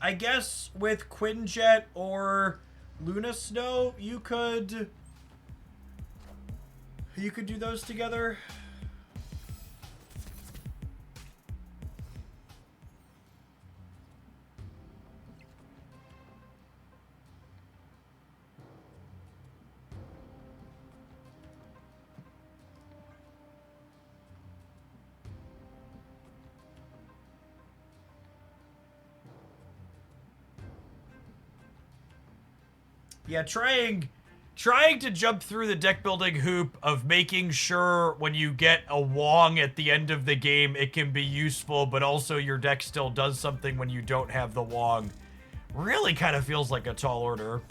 I guess with Quinjet or Luna Snow, you could do those together. Yeah, trying to jump through the deck building hoop of making sure when you get a Wong at the end of the game, it can be useful, but also your deck still does something when you don't have the Wong. Really kind of feels like a tall order.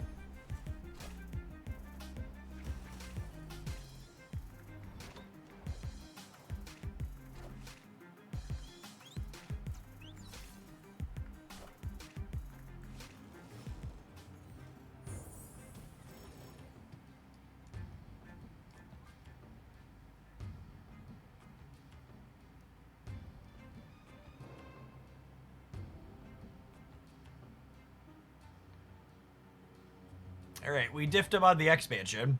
All right, we diffed him on the expansion.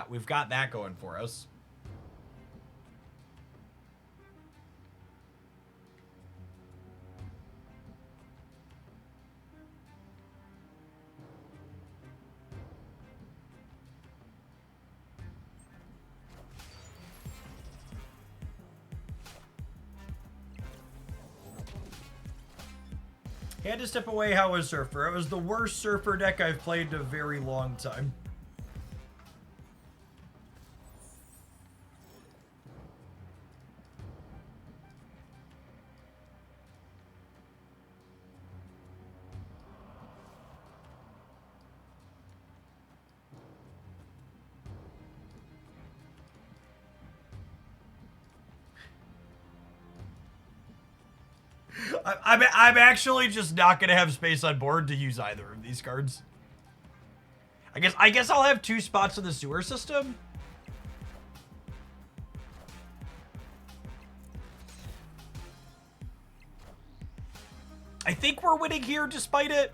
We've got that going for us. Had to step away. How was Surfer? It was the worst Surfer deck I've played in a very long time. I'm actually just not gonna have space on board to use either of these cards. I guess I'll have 2 spots in the sewer system. I think we're winning here despite it.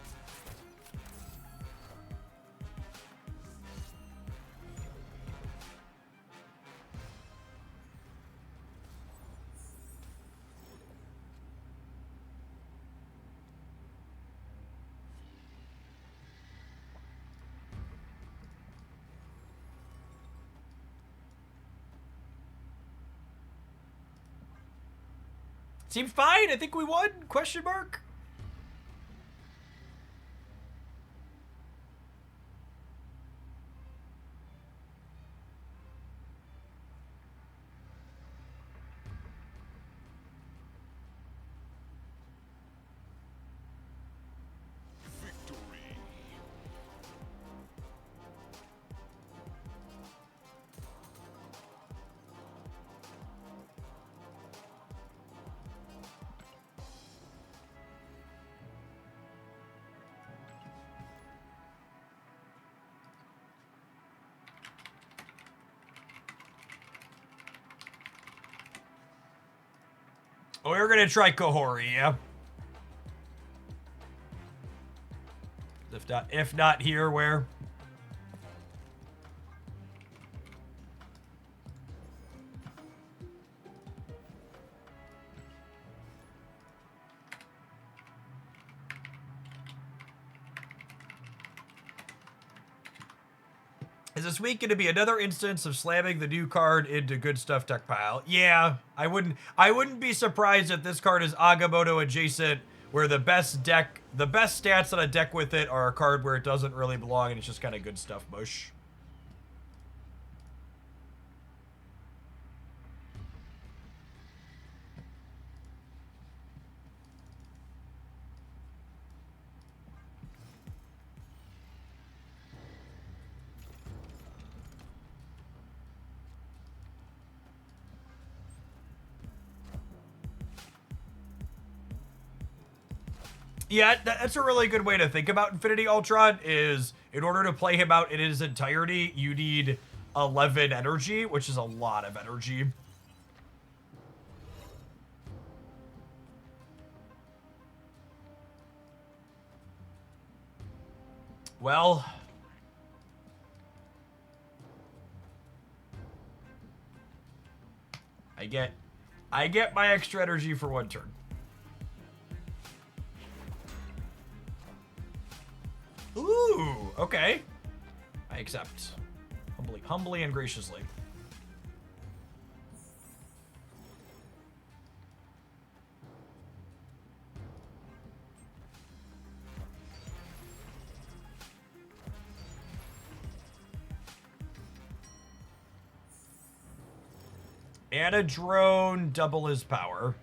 Seemed fine. I think we won. Question mark. Oh, we're gonna try Kohori, yeah. If not here, where? Is this week going to be another instance of slamming the new card into good stuff deck pile? Yeah, I wouldn't be surprised if this card is Agamotto adjacent, where the best stats on a deck with it are a card where it doesn't really belong and it's just kind of good stuff mush. Yeah, that's a really good way to think about Infinity Ultron, is in order to play him out in his entirety, you need 11 energy, which is a lot of energy. Well, I get my extra energy for one turn. Ooh, okay. I accept. Humbly and graciously. And a drone, double his power.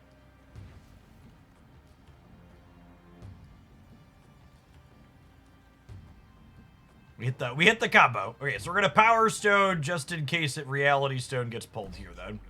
We hit the combo. Okay, so we're gonna Power Stone just in case Reality Stone gets pulled here then.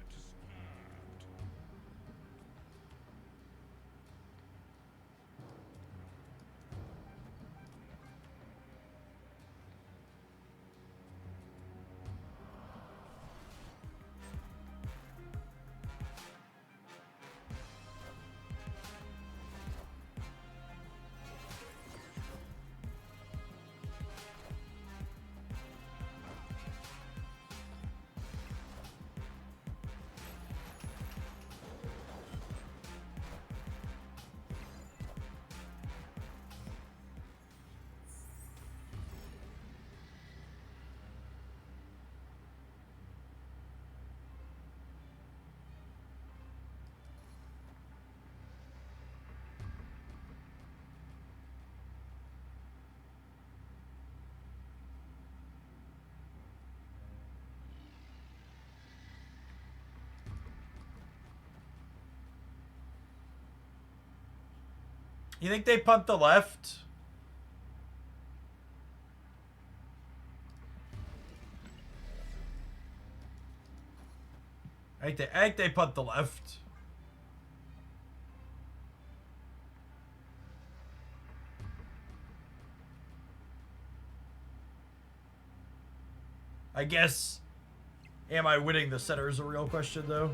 You think they punt the left? I think they punt the left. I guess, am I winning the center is a real question, though.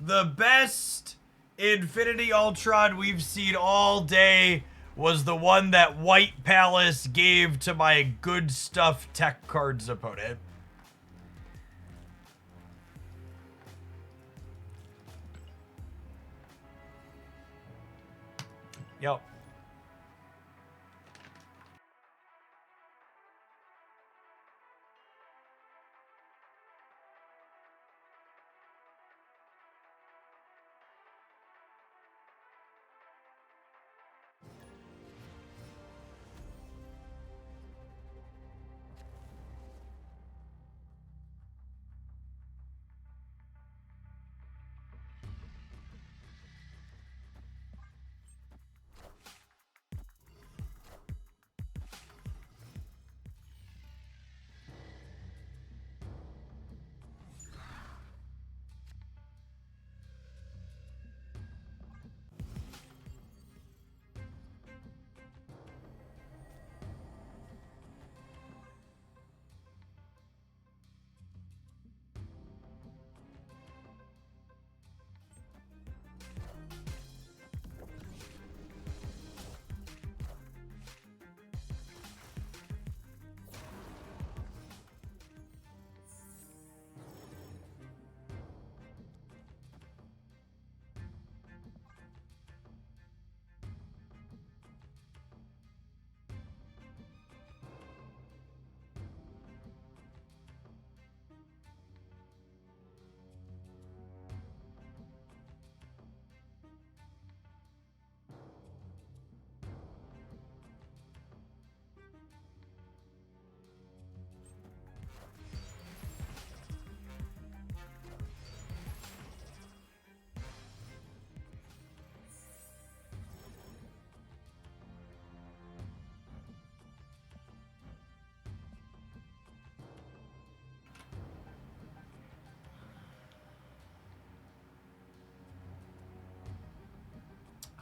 The best Infinity Ultron we've seen all day was the one that White Palace gave to my good stuff tech cards opponent. Yep.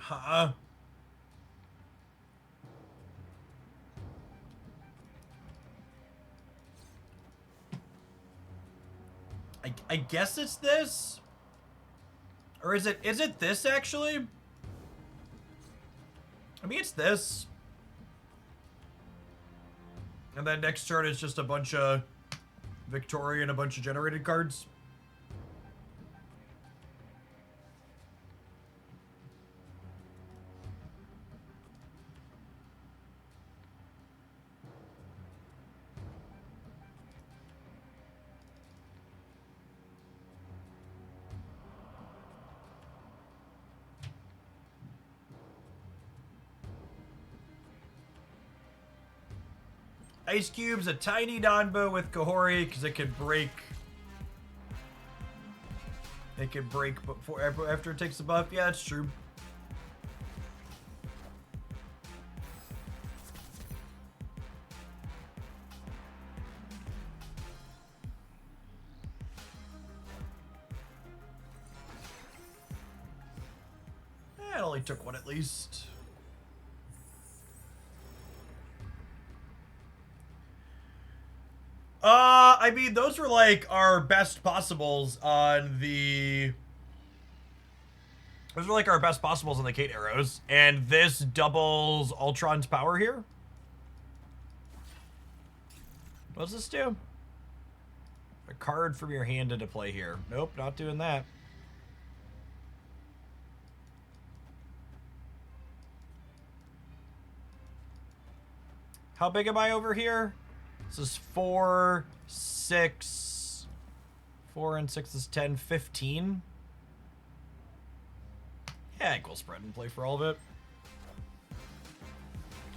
Huh? I guess it's this? Or is it this actually? I mean, it's this. And then next turn is just a bunch of Victoria and a bunch of generated cards. Ice Cube's a tiny Donbo with Kahori because it can break. It can break before after it takes the buff. Yeah, it's true. It only took one at least. I mean, those were like our best possibles on the... Those were like our best possibles on the Kate arrows. And this doubles Ultron's power here. What does this do? A card from your hand into play here. Nope, not doing that. How big am I over here? This is 4, 6. 4 and 6 is 10, 15. Yeah, equal spread and play for all of it.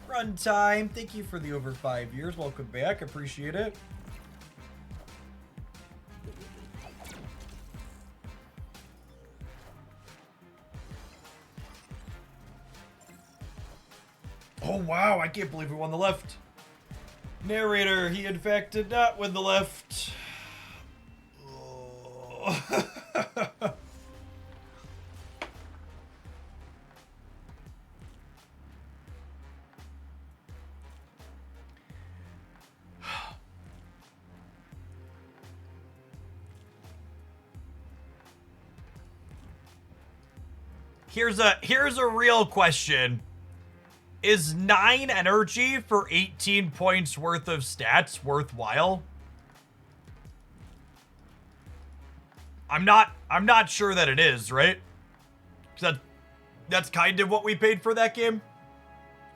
Runtime, thank you for the over 5 years. Welcome back, appreciate it. Oh wow, I can't believe we won the left. Narrator, he in fact did not win the left. Oh. Here's a real question. Is 9 energy for 18 points worth of stats worthwhile? I'm not sure that it is, right? That's kind of what we paid for that game.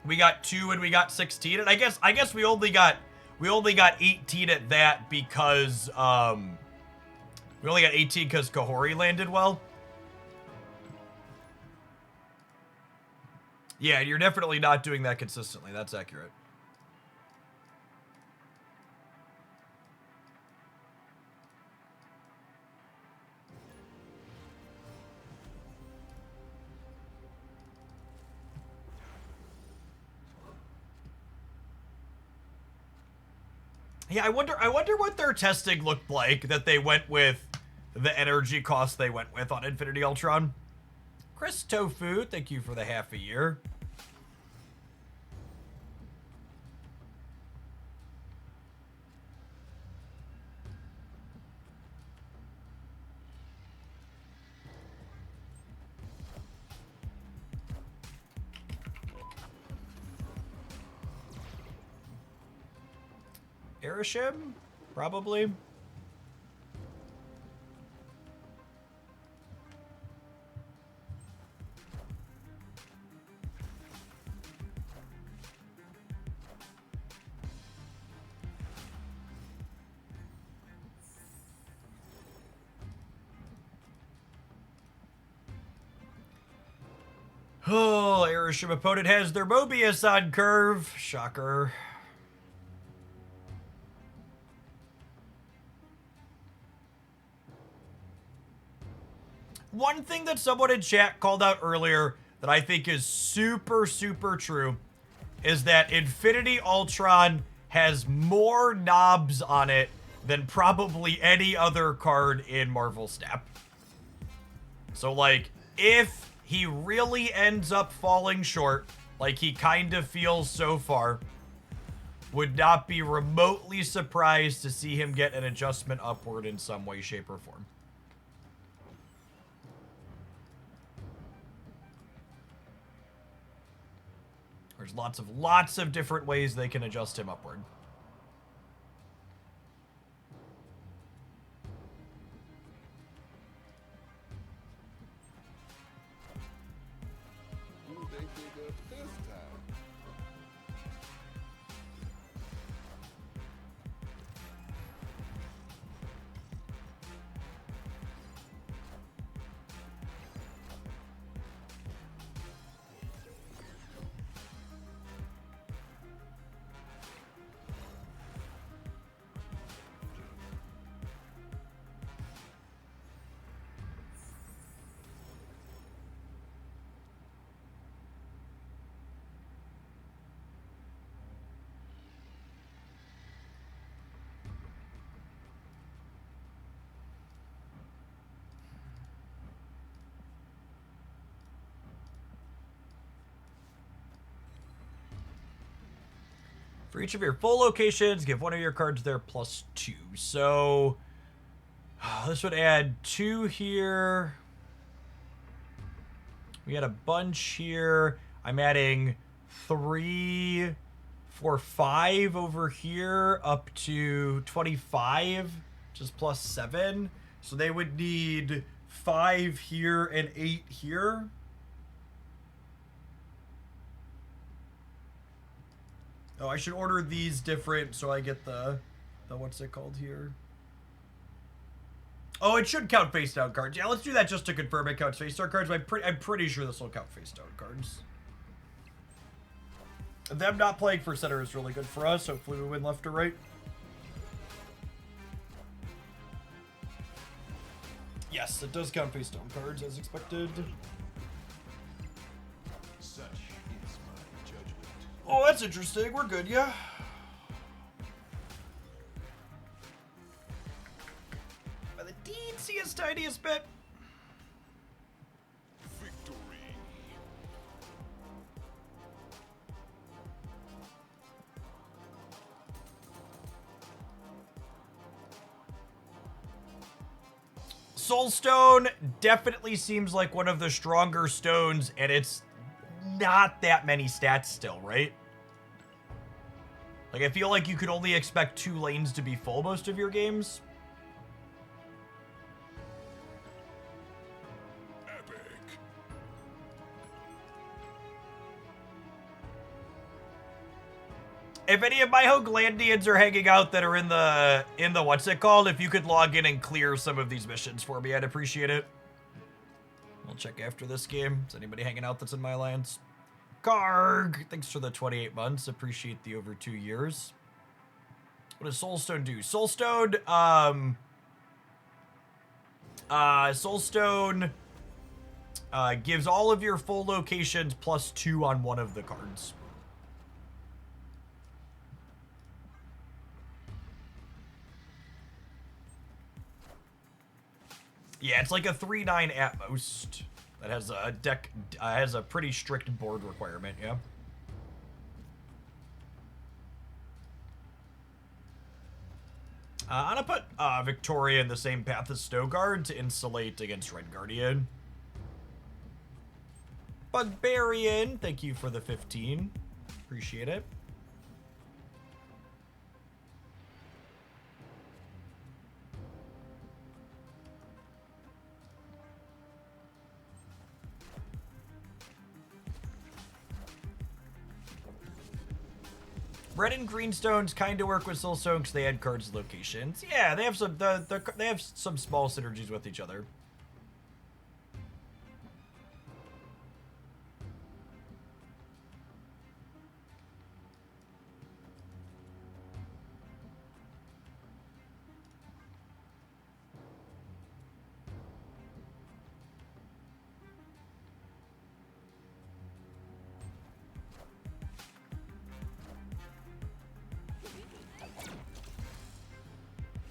We got 2 and we got 16, and I guess we only got 18 at that because we only got 18 because Kahori landed well. Yeah, you're definitely not doing that consistently. That's accurate. Yeah, I wonder what their testing looked like that they went with the energy cost they went with on Infinity Ultron. Chris Tofu, thank you for the half a year. Erishim? Probably. Oh, Erishim opponent has their Mobius on curve. Shocker. One thing that someone in chat called out earlier that I think is super, super true is that Infinity Ultron has more knobs on it than probably any other card in Marvel Snap. So, like, if he really ends up falling short, like he kind of feels so far, would not be remotely surprised to see him get an adjustment upward in some way, shape, or form. There's lots of different ways they can adjust him upward. For each of your full locations, give one of your cards there +2. So this would add 2 here. We had a bunch here. I'm adding 3, 4, 5 over here up to 25, which is +7. So they would need 5 here and 8 here. Oh, I should order these different so I get the what's it called here? Oh, it should count face down cards. Yeah, let's do that just to confirm it counts face down cards. But I'm pretty sure this will count face down cards. Them not playing for center is really good for us. Hopefully we win left or right. Yes, it does count face down cards as expected. Such is my judgment. Oh, that's interesting. We're good, yeah. By the teeniest, tiniest bit. Victory. Soulstone definitely seems like one of the stronger stones, and it's not that many stats still, right? Like, I feel like you could only expect 2 lanes to be full most of your games. Epic. If any of my Hoaglandians are hanging out that are in the what's it called, if you could log in and clear some of these missions for me, I'd appreciate it. We'll check after this game. Is anybody hanging out that's in my alliance? Karg, thanks for the 28 months. Appreciate the over 2 years. What does Soulstone do? Soulstone, Soulstone gives all of your full locations +2 on one of the cards. Yeah, it's like a 3/9 at most. That has a deck, has a pretty strict board requirement, yeah. I'm gonna put Victoria in the same path as Snowguard to insulate against Red Guardian. Bugbarian, thank you for the 15. Appreciate it. Red and green stones kind of work with Soulstone because they add cards to locations. Yeah, they have some they have some small synergies with each other.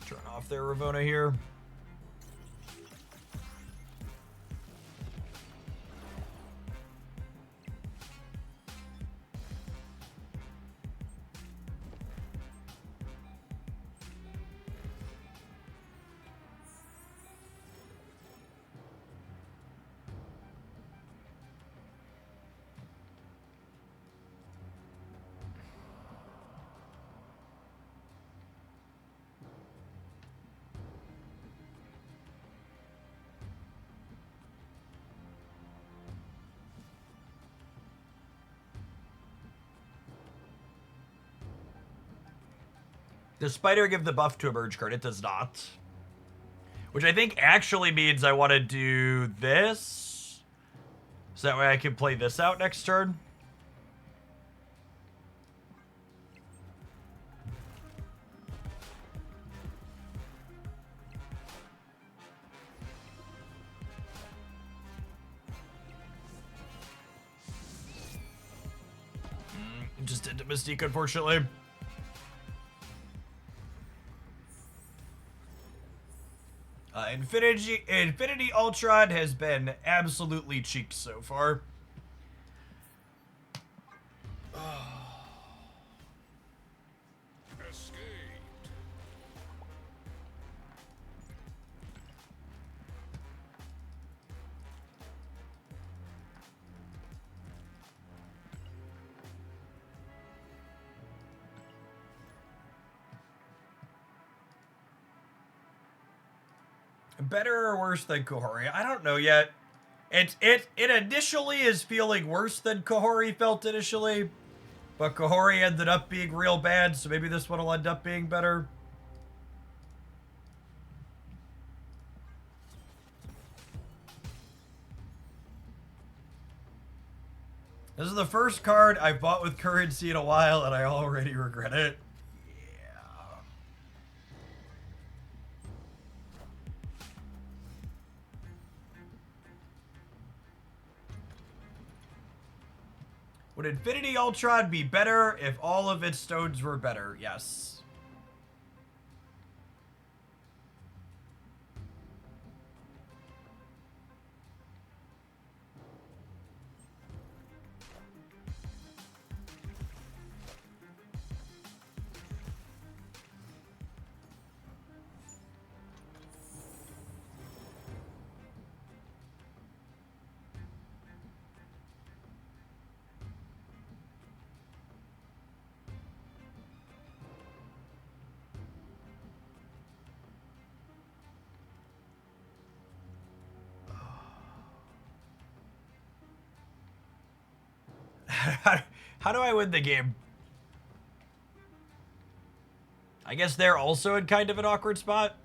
Turn off their Ravona here. Does Spider give the buff to a merge card? It does not. Which I think actually means I want to do this. So that way I can play this out next turn. Just into Mystique, unfortunately. Infinity Ultron has been absolutely cheeked so far. Escaped. Better or worse than Kahori? I don't know yet. It initially is feeling worse than Kahori felt initially, but Kahori ended up being real bad, so maybe this one will end up being better. This is the first card I've bought with currency in a while, and I already regret it. Yeah. Would Infinity Ultron be better if all of its stones were better? Yes. How do I win the game? I guess they're also in kind of an awkward spot.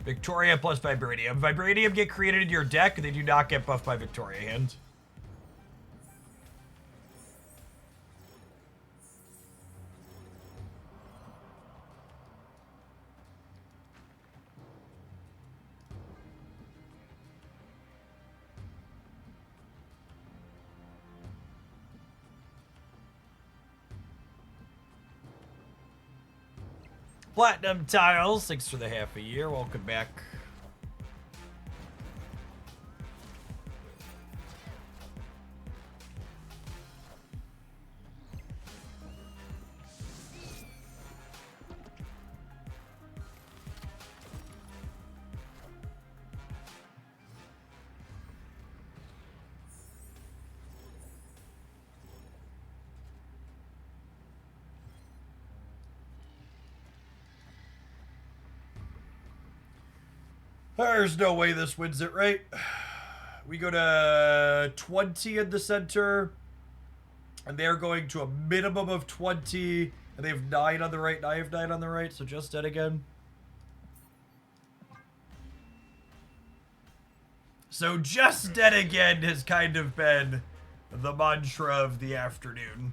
Victoria plus Vibranium. Vibranium get created in your deck, they do not get buffed by Victoria hand. Platinum Tiles, thanks for the half a year. Welcome back. There's no way this wins it, right? We go to 20 in the center, and they're going to a minimum of 20, and they have 9 on the right, and I have 9 on the right, so just dead again. So just dead again has kind of been the mantra of the afternoon.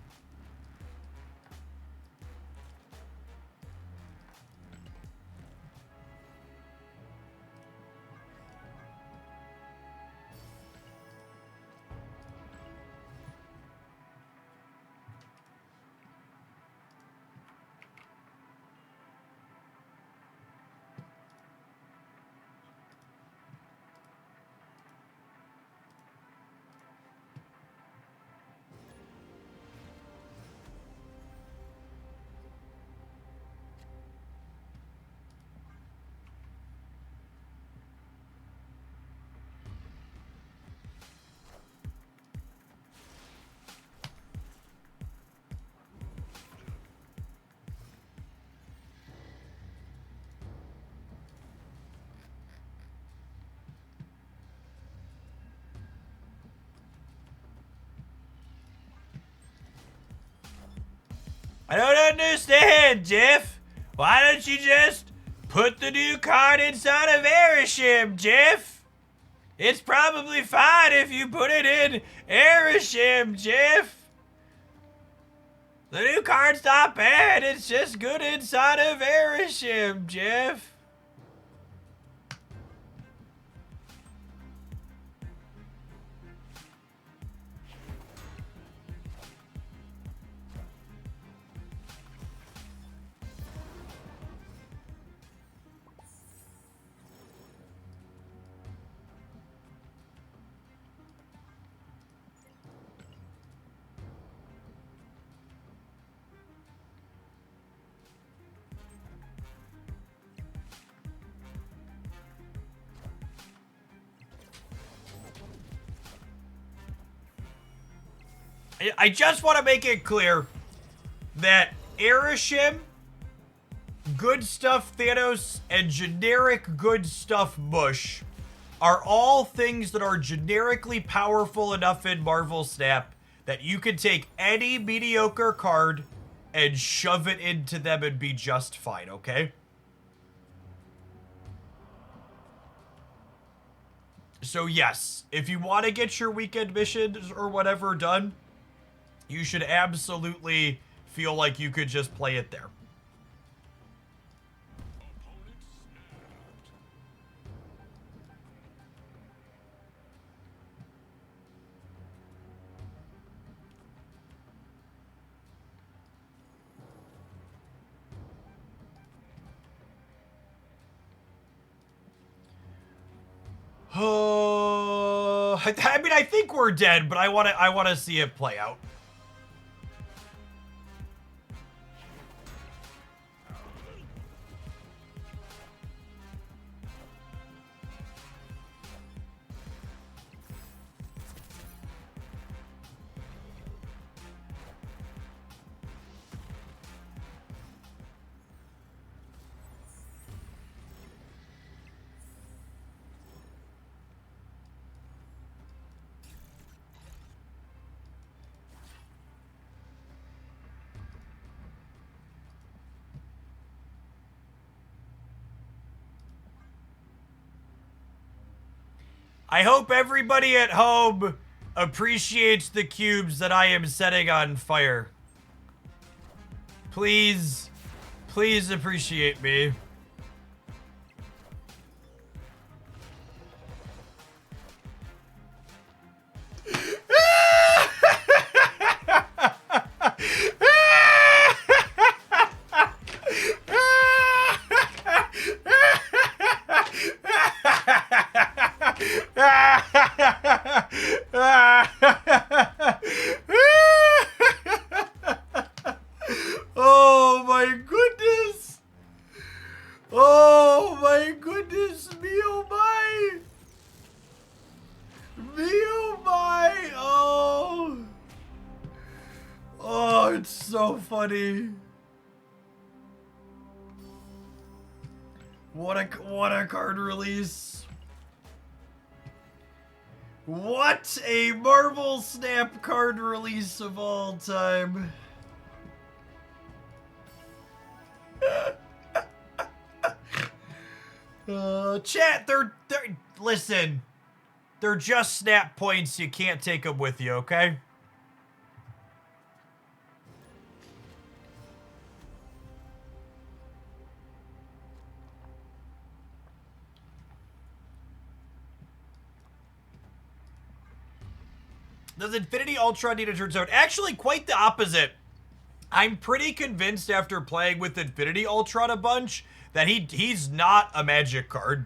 understand, Jeff. Why don't you just put the new card inside of Airship, Jeff? It's probably fine if you put it in Airship, Jeff. The new card's not bad. It's just good inside of Airship, Jeff. I just want to make it clear that Erishim, Good Stuff Thanos, and generic Good Stuff Bush are all things that are generically powerful enough in Marvel Snap that you can take any mediocre card and shove it into them and be just fine, okay? So yes, if you want to get your weekend missions or whatever done, you should absolutely feel like you could just play it there. I mean, I think we're dead, but I want to see it play out. I hope everybody at home appreciates the cubes that I am setting on fire. Please, please appreciate me. Oh my goodness! Oh my goodness! Me oh my! Me oh my! Oh! Oh, it's so funny. What a card release. What a Marvel Snap card release of all time. Chat, listen. They're just snap points. You can't take them with you, okay? Does Infinity Ultron need a turn zone? Actually, quite the opposite. I'm pretty convinced after playing with Infinity Ultron a bunch that he's not a magic card.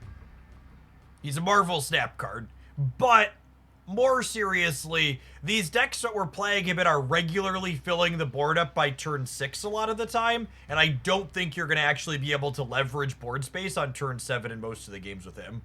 He's a Marvel Snap card. But more seriously, these decks that we're playing him in are regularly filling the board up by turn 6 a lot of the time, and I don't think you're going to actually be able to leverage board space on turn 7 in most of the games with him.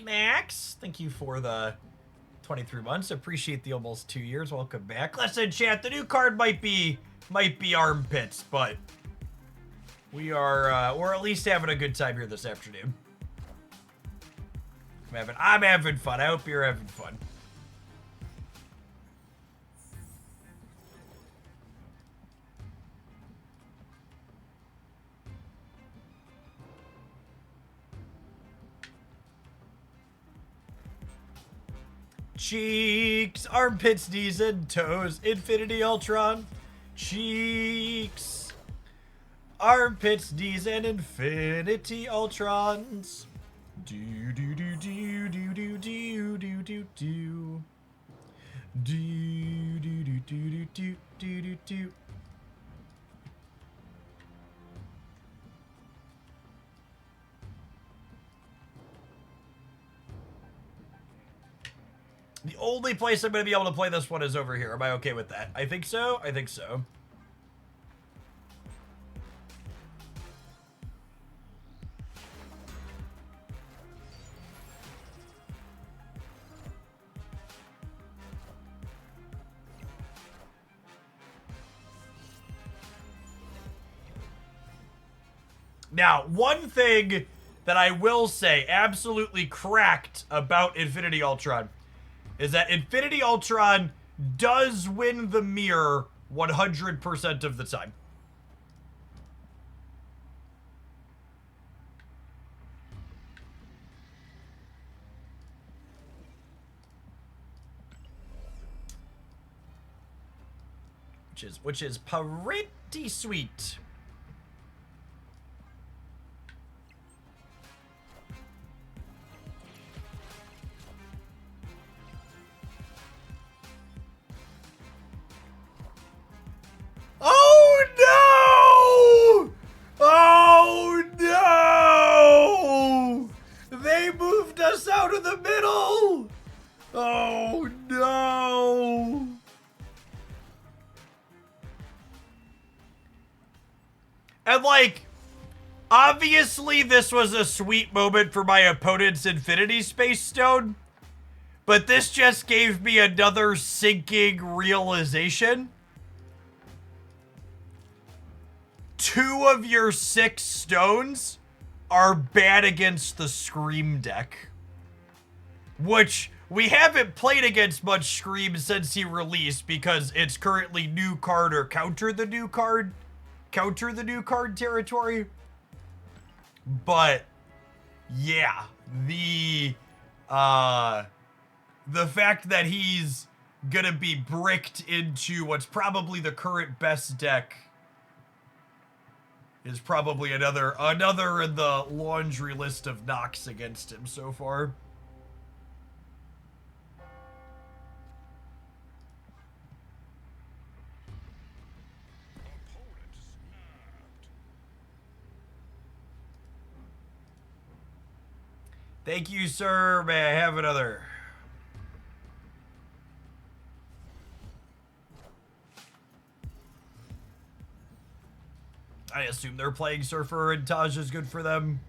Knickknacks. Thank you for the 23 months. Appreciate the almost 2 years. Welcome back. Listen, chat, the new card might be armpits, but we're at least having a good time here this afternoon. I'm having fun. I hope you're having fun. Cheeks, armpits, knees, and toes. Infinity Ultron. Cheeks, armpits, knees, and Infinity Ultrons. Do do do do do do do do do do. Do do do do do do do do. The only place I'm going to be able to play this one is over here. Am I okay with that? I think so. I think so. Now, one thing that I will say absolutely cracked about Infinity Ultron is that Infinity Ultron does win the mirror 100% of the time. Which is pretty sweet. Oh no! Oh no! They moved us out of the middle! Oh no! And like, obviously this was a sweet moment for my opponent's Infinity Space Stone, but this just gave me another sinking realization. 2 of your 6 stones are bad against the Scream deck. Which, we haven't played against much Scream since he released because it's currently new card or counter the new card territory. But, yeah, the fact that he's gonna be bricked into what's probably the current best deck is probably another in the laundry list of knocks against him so far. Thank you, sir. May I have another? I assume they're playing Surfer and Taj is good for them.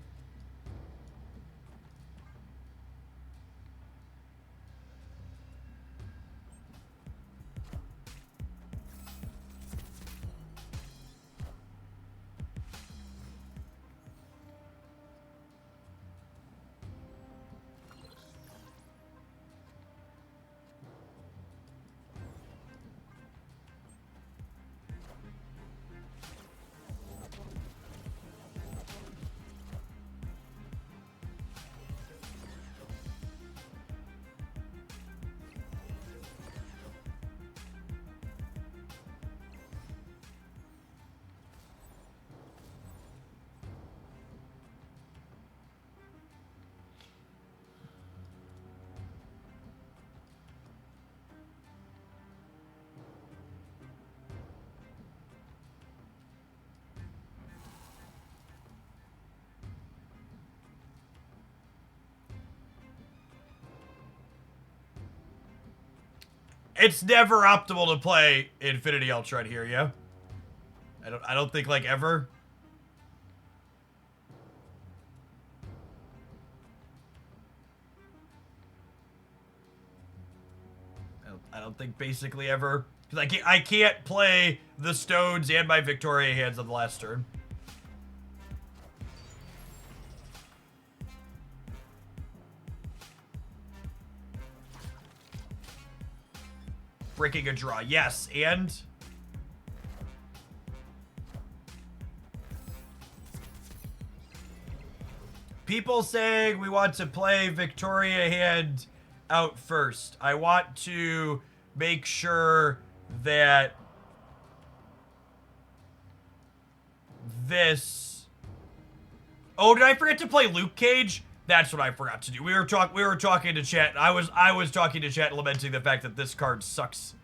It's never optimal to play Infinity Ultron here, yeah? I don't think, like, ever. I don't think basically ever. Because I can't play the stones and my Victoria hands on the last turn. Breaking a draw, yes, and... People saying we want to play Victoria hand out first. I want to make sure that this... Oh, did I forget to play Luke Cage? That's what I forgot to do. We were talking to chat. I was talking to chat, lamenting the fact that this card sucks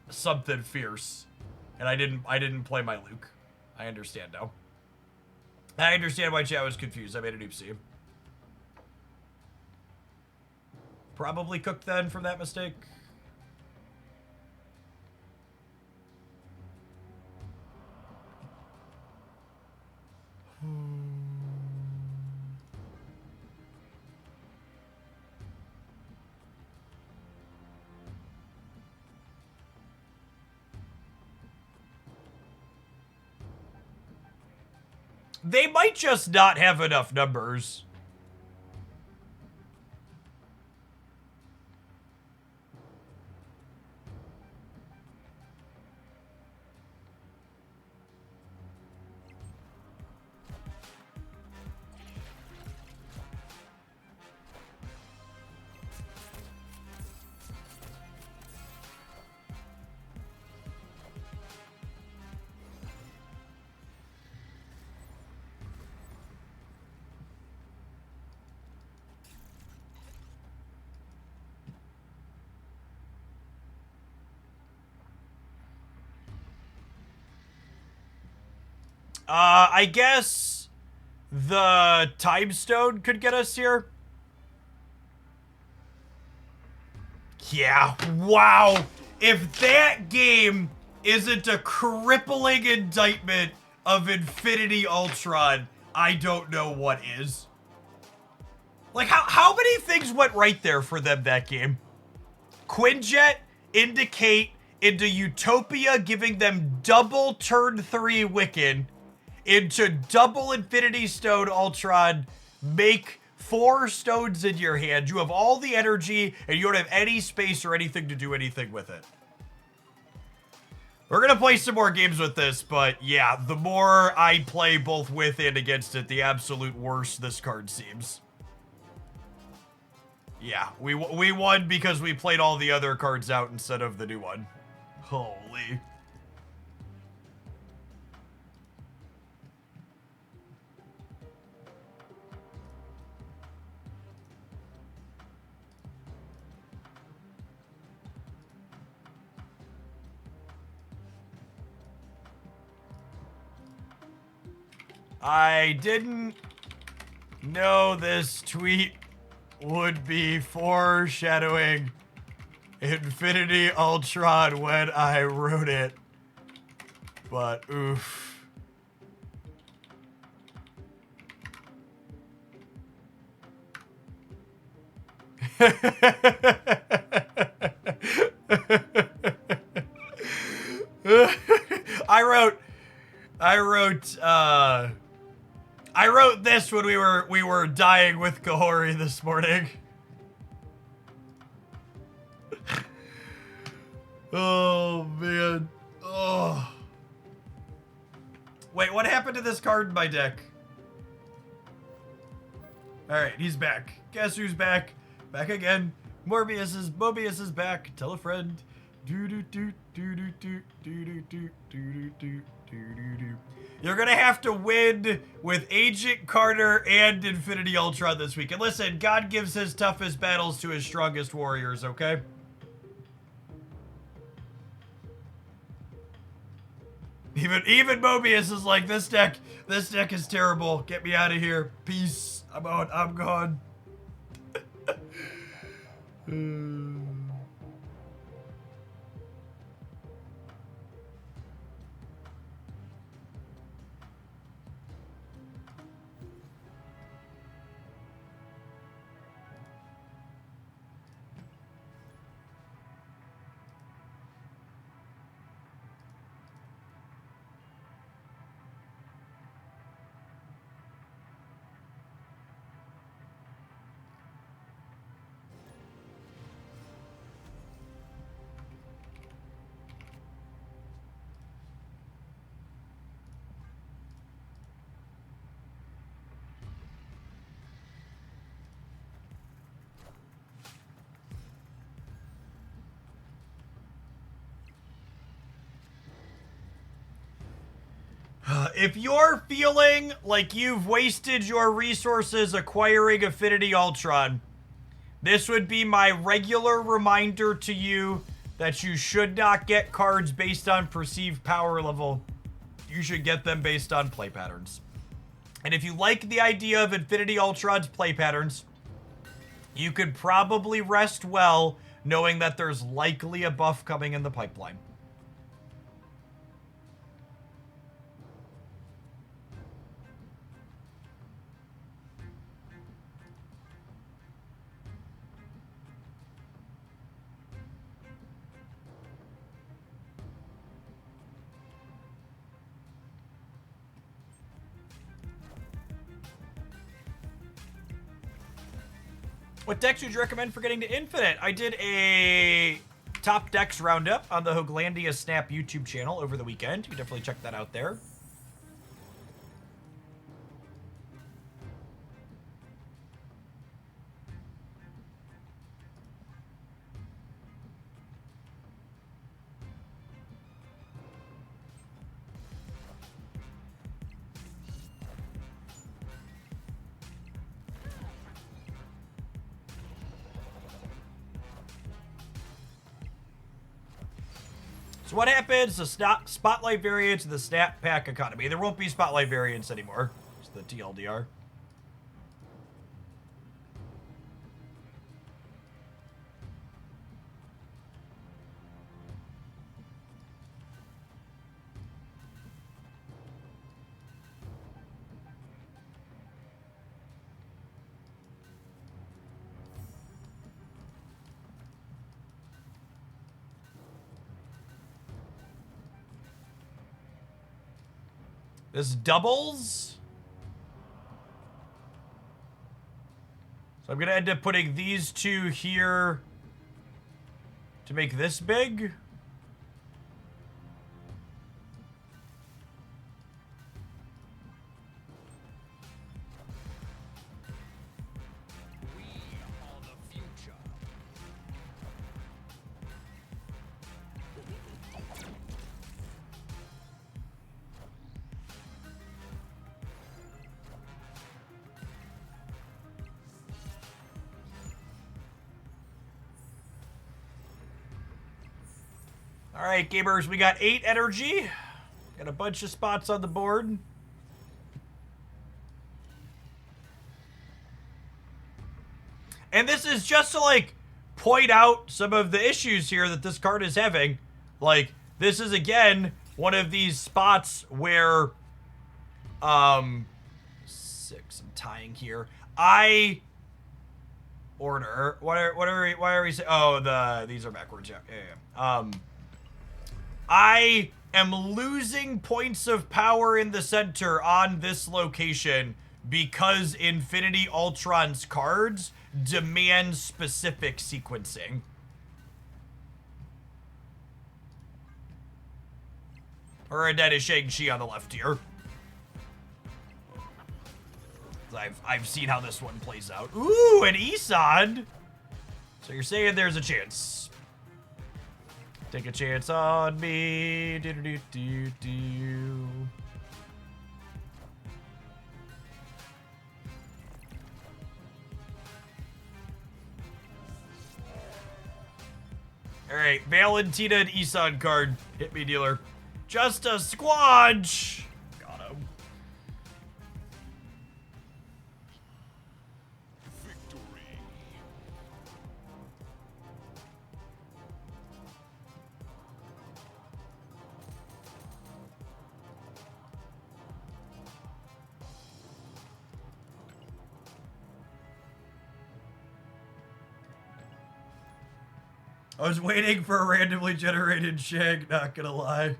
something fierce, and I didn't play my Luke. I understand now. I understand why chat was confused. I made an oopsie. Probably cooked then from that mistake. They might just not have enough numbers. I guess the Time Stone could get us here. Yeah, wow. If that game isn't a crippling indictment of Infinity Ultron, I don't know what is. Like, how many things went right there for them that game? Quinjet, Indicate, into Utopia, giving them double turn 3 Wiccan, into double Infinity Stone Ultron, make 4 stones in your hand. You have all the energy, and you don't have any space or anything to do anything with it. We're gonna play some more games with this, but yeah, the more I play both with and against it, the absolute worse this card seems. Yeah, we won because we played all the other cards out instead of the new one. Holy. I didn't know this tweet would be foreshadowing Infinity Ultron when I wrote it. But oof. I wrote this when we were dying with Kahori this morning. Oh man. Oh. Wait, what happened to this card in my deck? Alright, he's back. Guess who's back? Back again. Mobius is back. Tell a friend. Do do do do do do do do do do do do do. You're gonna have to win with Agent Carter and Infinity Ultron this week. And listen, God gives his toughest battles to his strongest warriors, okay? Even Mobius is like, this deck is terrible. Get me out of here. Peace. I'm out. I'm gone. If you're feeling like you've wasted your resources acquiring Affinity Ultron, this would be my regular reminder to you that you should not get cards based on perceived power level. You should get them based on play patterns. And if you like the idea of Infinity Ultron's play patterns, you could probably rest well knowing that there's likely a buff coming in the pipeline. What decks would you recommend for getting to Infinite? I did a top decks roundup on the Hoaglandia Snap YouTube channel over the weekend. You can definitely check that out there. So what happens? The Spotlight variants of the Snap Pack economy. There won't be Spotlight variants anymore. It's the TLDR. This doubles. So I'm going to end up putting these two here to make this big. All right, gamers, we got 8 energy. Got a bunch of spots on the board. And this is just to, like, point out some of the issues here that this card is having. Like, this is, again, one of these spots where, 6, I'm tying here. Why are we saying, oh, these are backwards, yeah. I am losing points of power in the center on this location because Infinity Ultron's cards demand specific sequencing. Or that is Shang-Chi on the left here. I've seen how this one plays out. Ooh, an Isan! So you're saying there's a chance. Take a chance on me. Do-do-do-do-do. Alright, Valentina and Isan card. Hit me, dealer. Just a squanch! Got him. I was waiting for a randomly generated shag, not gonna lie.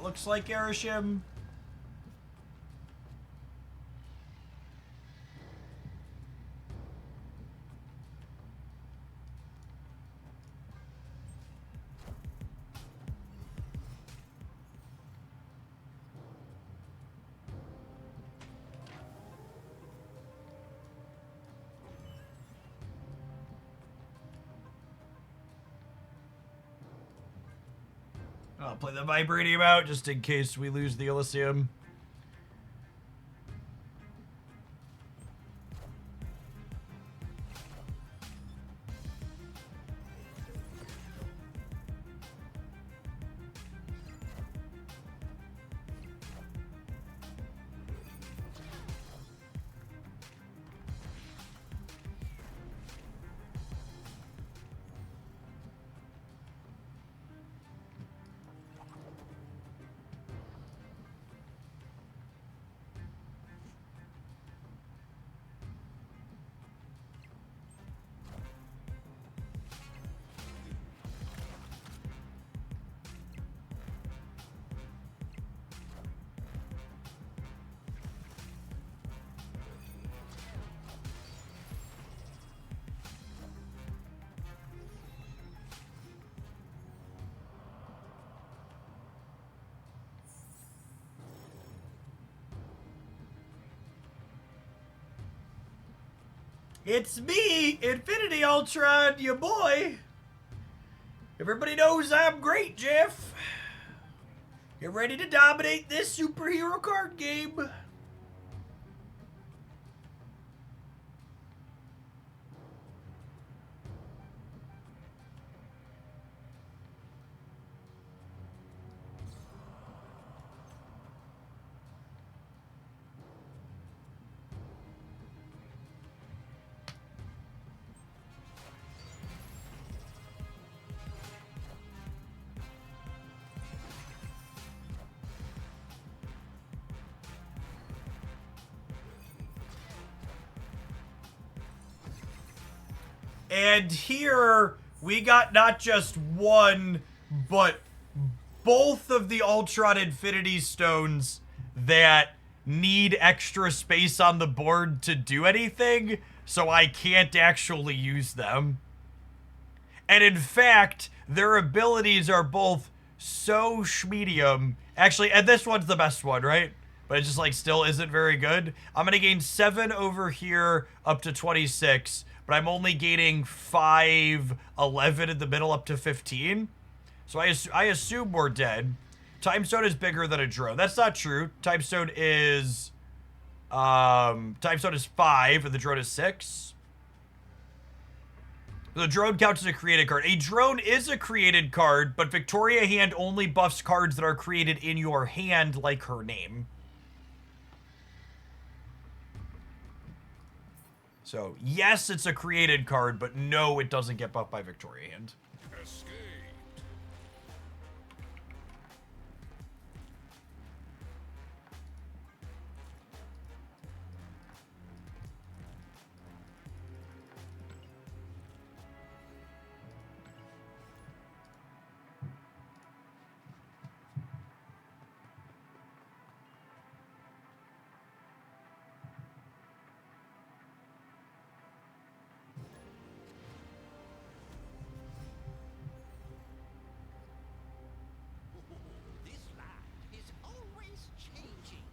Looks like Erishim I'll play the Vibranium out just in case we lose the Elysium. It's me, Infinity Ultron, your boy. Everybody knows I'm great, Jeff. Get ready to dominate this superhero card game. And here, we got not just one, but both of the Ultron Infinity Stones that need extra space on the board to do anything, so I can't actually use them. And in fact, their abilities are both so schmedium. Actually, and this one's the best one, right? But it just, like, still isn't very good. I'm going to gain 7 over here up to 26, but I'm only gaining 5, 11 in the middle up to 15. So I assume we're dead. Time Stone is bigger than a drone. That's not true. Time Stone is 5 and the drone is 6. The drone counts as a created card. A drone is a created card, but Victoria Hand only buffs cards that are created in your hand, like her name. So, yes, it's a created card, but no, it doesn't get buffed by Victoria Hand. Escape. This land is always changing.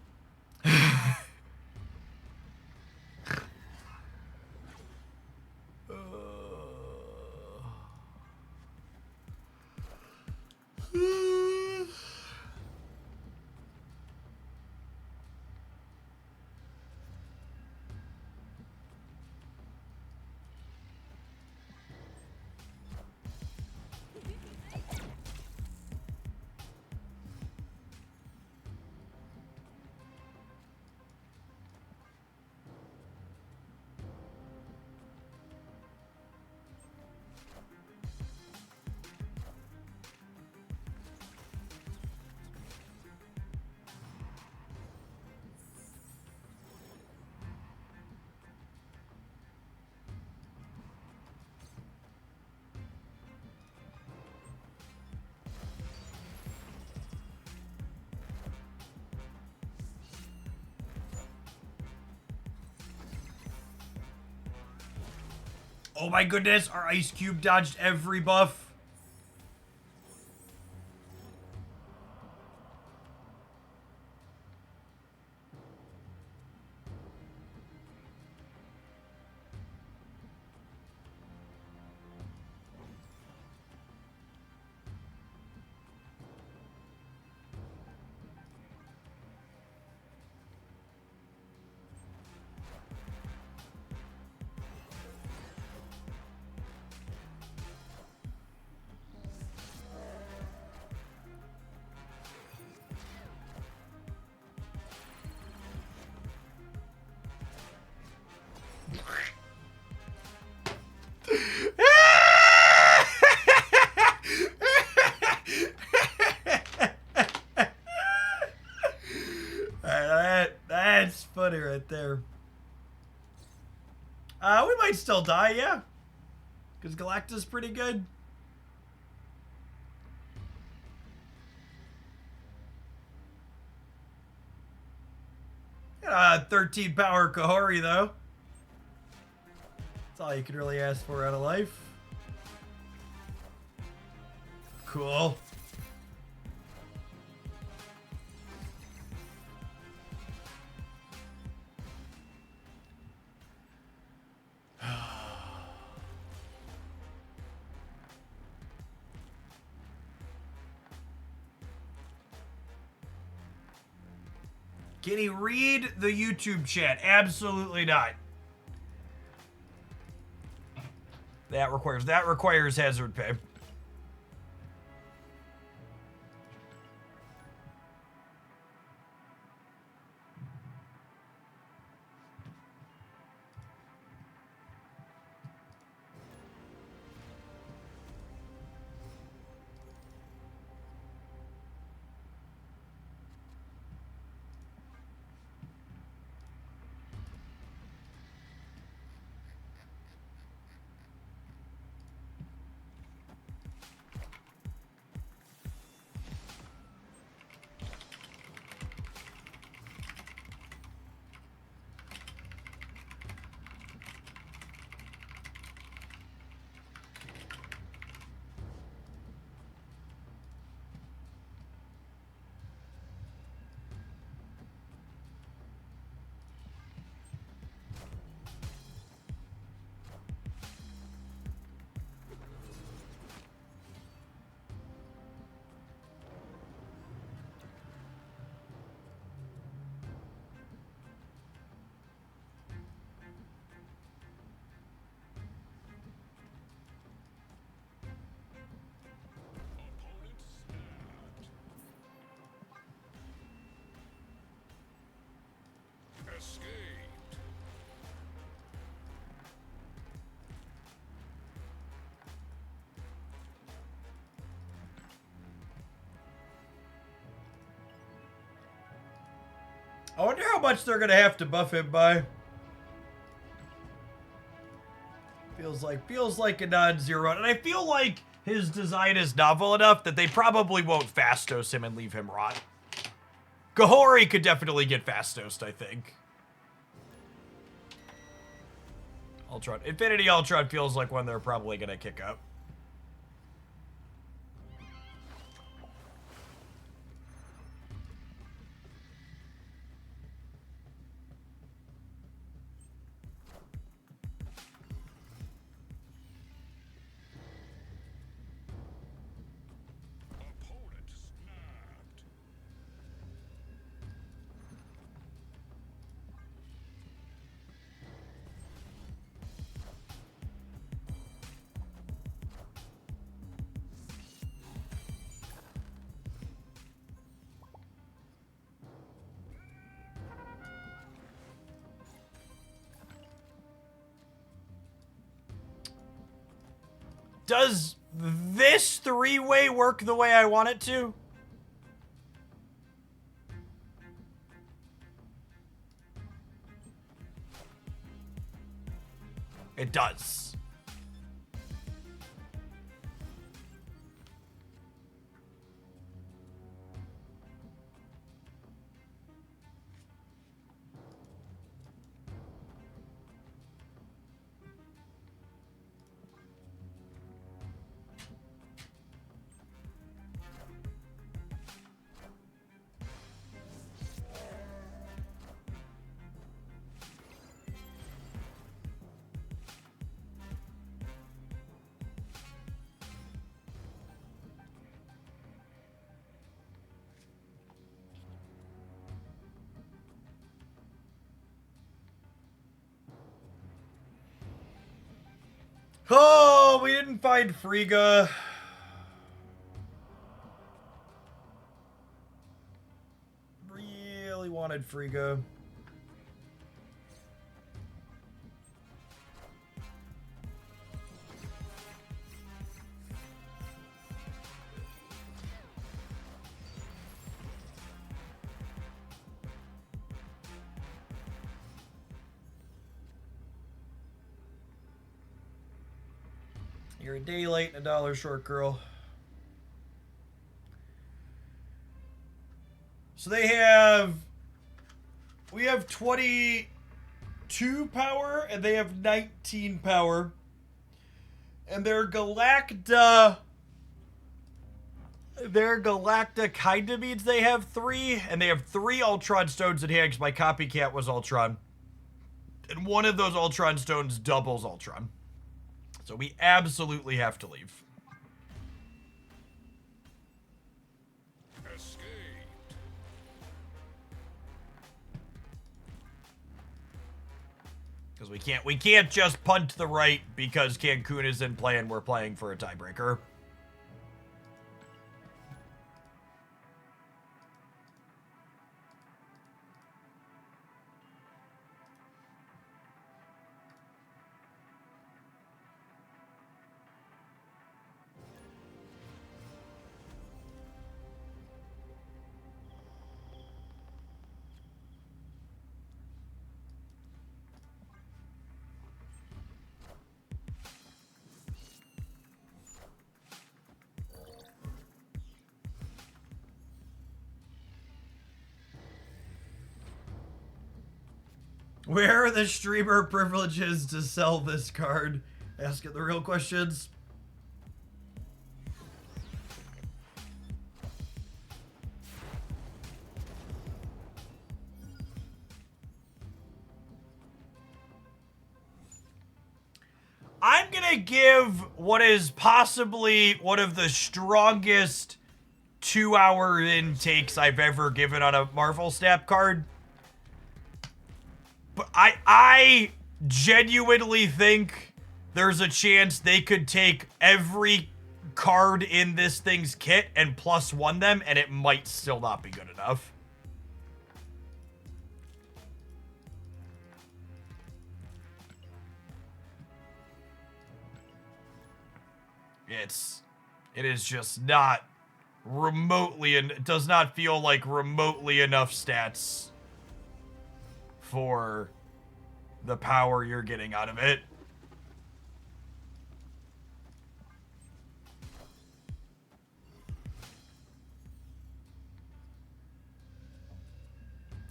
Oh my goodness, our Ice Cube dodged every buff. That's funny right there. We might still die, yeah. Because Galacta's pretty good. 13 power Kahori, though. That's all you can really ask for out of life. Cool. Can he read the YouTube chat? Absolutely not. That requires hazard pay. Escaped. I wonder how much they're gonna have to buff him by. Feels like a non-zero, and I feel like his design is novel enough that they probably won't fast-dose him and leave him rot. Kahori could definitely get fast-dosed, I think. Ultron. Infinity Ultron feels like one they're probably gonna kick up. Opponent snapped. Does this three-way work the way I want it to? It does. Oh, we didn't find Frigga. Really wanted Frigga. You're a day late and a dollar short, girl. So they have... We have 22 power, and they have 19 power. And their Galacta... Their Galacta kind of means they have 3, and they have 3 Ultron stones in hand, because my copycat was Ultron. And one of those Ultron stones doubles Ultron. So we absolutely have to leave. Escaped. Because we can't just punt the right because Cancun is in play and we're playing for a tiebreaker. Where are the streamer privileges to sell this card? Ask it the real questions. I'm gonna give what is possibly one of the strongest 2-hour intakes I've ever given on a Marvel Snap card. But I genuinely think there's a chance they could take every card in this thing's kit and +1 them, and it might still not be good enough. It is just not remotely, and it does not feel like remotely enough stats for the power you're getting out of it.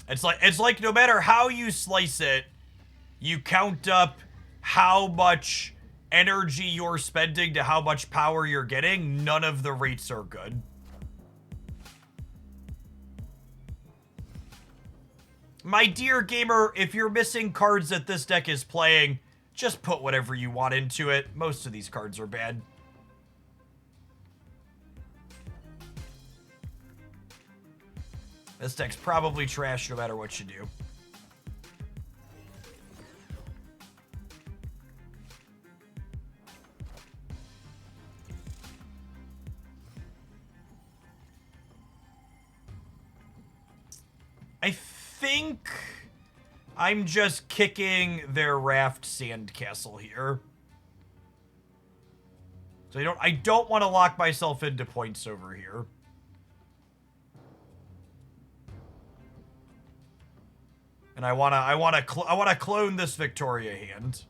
It's like no matter how you slice it, you count up how much energy you're spending to how much power you're getting. None of the rates are good. My dear gamer, if you're missing cards that this deck is playing, just put whatever you want into it. Most of these cards are bad. This deck's probably trash no matter what you do. I think I'm just kicking their raft sandcastle here. So I don't want to lock myself into points over here. And I want to clone this Victoria hand.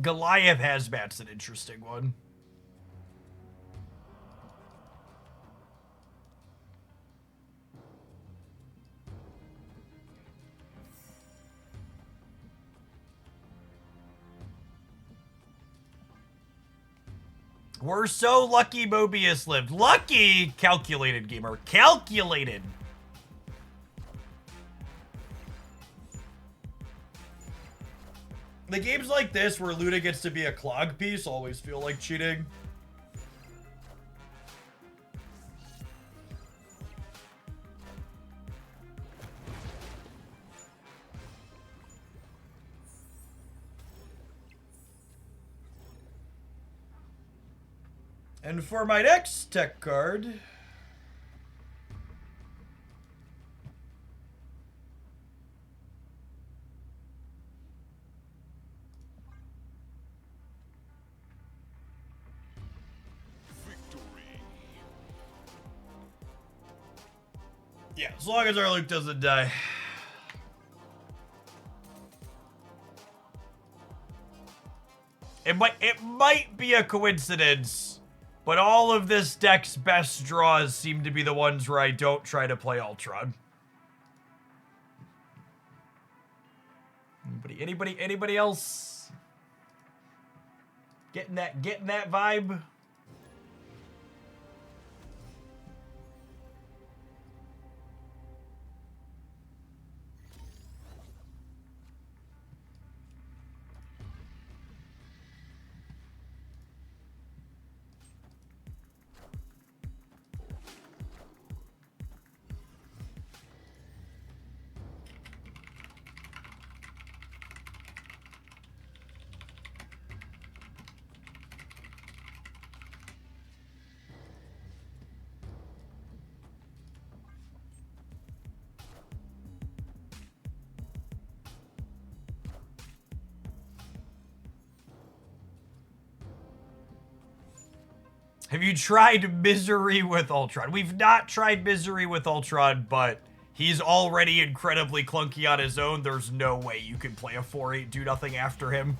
Goliath Hazmat's an interesting one. We're so lucky Mobius lived. Lucky! Calculated, gamer. Calculated! The games like this where Luna gets to be a clog piece always feel like cheating. And for my next tech card... Victory. Yeah, as long as our Luke doesn't die. It might be a coincidence, but all of this deck's best draws seem to be the ones where I don't try to play Ultron. Anybody else getting that vibe? Have you tried Misery with Ultron? We've not tried Misery with Ultron, but he's already incredibly clunky on his own. There's no way you can play a 4/8 do nothing after him.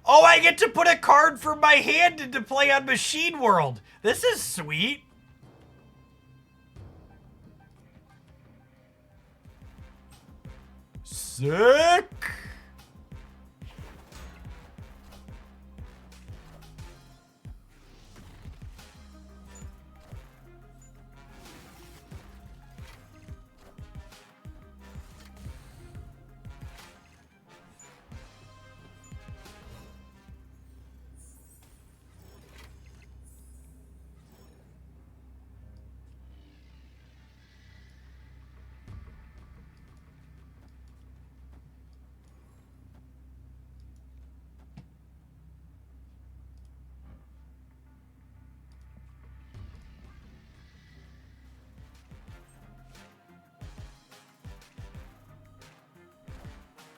Oh, I get to put a card from my hand into play on Machine World. This is sweet. Sick.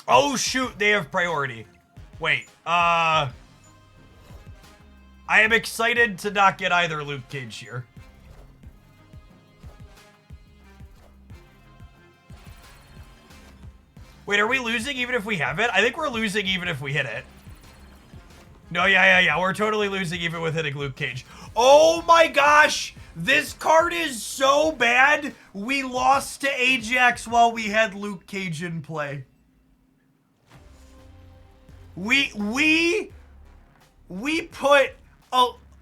Oh, shoot, they have priority. Wait, I am excited to not get either Luke Cage here. Wait, are we losing even if we have it? I think we're losing even if we hit it. No, yeah. We're totally losing even with hitting Luke Cage. Oh my gosh! This card is so bad, we lost to Ajax while we had Luke Cage in play. We put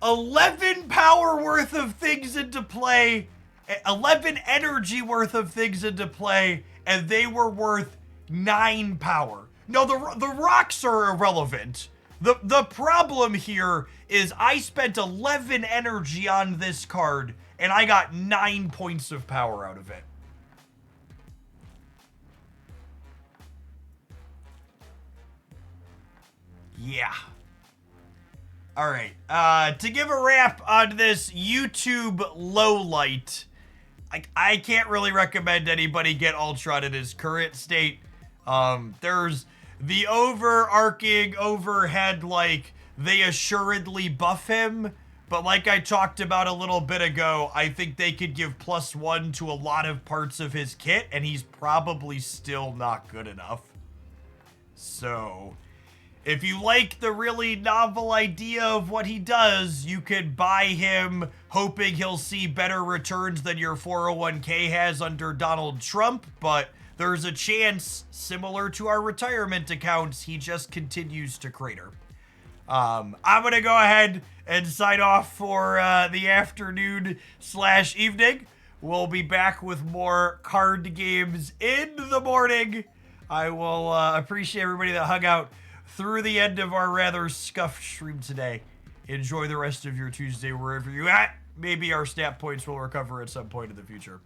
11 power worth of things into play, 11 energy worth of things into play, and they were worth 9 power. No, the rocks are irrelevant. The problem here is I spent 11 energy on this card, and I got 9 points of power out of it. Yeah. All right. To give a wrap on this YouTube lowlight, I can't really recommend anybody get Ultron in his current state. There's the overarching overhead, like, they assuredly buff him, but like I talked about a little bit ago, I think they could give +1 to a lot of parts of his kit, and he's probably still not good enough. So... if you like the really novel idea of what he does, you could buy him hoping he'll see better returns than your 401k has under Donald Trump, but there's a chance, similar to our retirement accounts, he just continues to crater. I'm gonna go ahead and sign off for the afternoon/evening. We'll be back with more card games in the morning. I will appreciate everybody that hung out through the end of our rather scuffed stream today. Enjoy the rest of your Tuesday wherever you're at. Maybe our stat points will recover at some point in the future.